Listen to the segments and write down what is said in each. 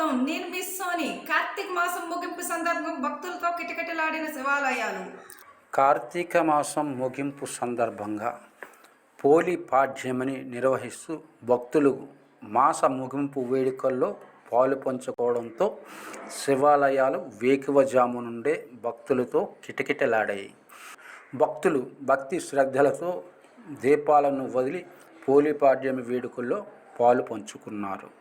మొత్తం నిర్మిస్తోని కార్తీక మాసం ముగింపు సందర్భం భక్తులతో కిటకిటలాడిన శివాలయాలు. కార్తీక మాసం ముగింపు సందర్భంగా పోలి పాడ్యమని నిర్వహిస్తూ భక్తులు మాస ముగింపు వేడుకల్లో పాలు పంచుకోవడంతో శివాలయాలు వేకువజాము నుండే భక్తులతో కిటకిటలాడాయి. భక్తులు భక్తి శ్రద్ధలతో దీపాలను వదిలి పోలిపాడ్యమి వేడుకల్లో పాలు పంచుకున్నారు.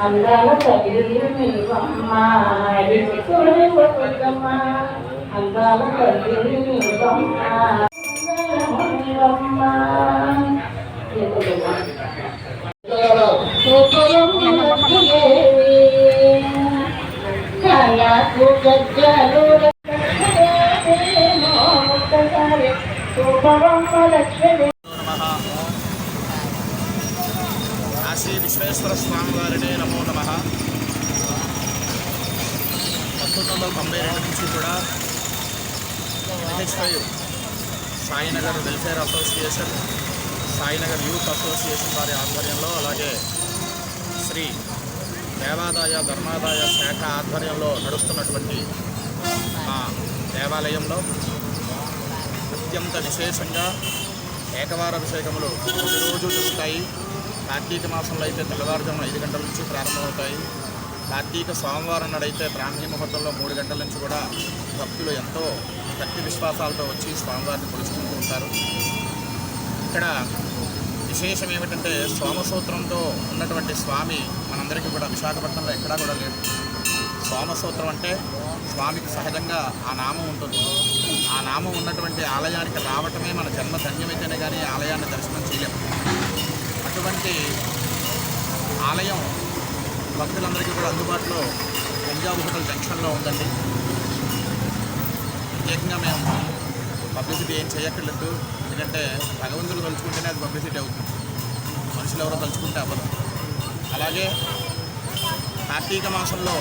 అందాల తల్లి నీవమ్మ అందాల తల్లి నీవమ్మ గజ్జలు లక్ష్మి శ్రీ విశ్వేశ్వర స్వామి వారినే నమో నమః. 1992 నుంచి కూడా NH5 Sainagar welfare association, Sainagar youth association వారి ఆధ్వర్యంలో, అలాగే శ్రీ దేవాదాయ ధర్మాదాయ శాఖ ఆధ్వర్యంలో నడుస్తున్నటువంటి మా దేవాలయంలో అత్యంత విశేషంగా ఏకవార అభిషేకములు ప్రతిరోజు జరుగుతాయి. కార్తీక మాసంలో అయితే తెల్లవారుజామున 5 గంటల నుంచి ప్రారంభమవుతాయి. కార్తీక సోమవారం నాడైతే బ్రాహ్మీ ముహూర్తంలో 3 గంటల నుంచి కూడా భక్తులు ఎంతో భక్తి విశ్వాసాలతో వచ్చి స్వామివారిని కొలుచుకుంటూ ఉంటారు. ఇక్కడ విశేషం ఏమిటంటే సోమసూత్రంతో ఉన్నటువంటి స్వామి మనందరికీ కూడా విశాఖపట్నంలో ఎక్కడా కూడా లేదు. సోమసూత్రం అంటే స్వామికి సహజంగా ఆ నామం ఉంటుంది. ఆ నామం ఉన్నటువంటి ఆలయానికి రావటమే మన జన్మ ధన్యమైతేనే కానీ ఆలయాన్ని దర్శనం చేయలేము. అటువంటి ఆలయం భక్తులందరికీ కూడా అందుబాటులో పంజాబ్ హోటల్ జంక్షన్లో ఉందండి. ప్రత్యేకంగా మేము పబ్లిసిటీ ఏం చేయక్కర్లేదు, ఎందుకంటే భగవంతుడు తలుచుకుంటేనే అది పబ్లిసిటీ అవుతుంది, మనుషులు ఎవరో తలుచుకుంటే అవ్వదు. అలాగే కార్తీక మాసంలో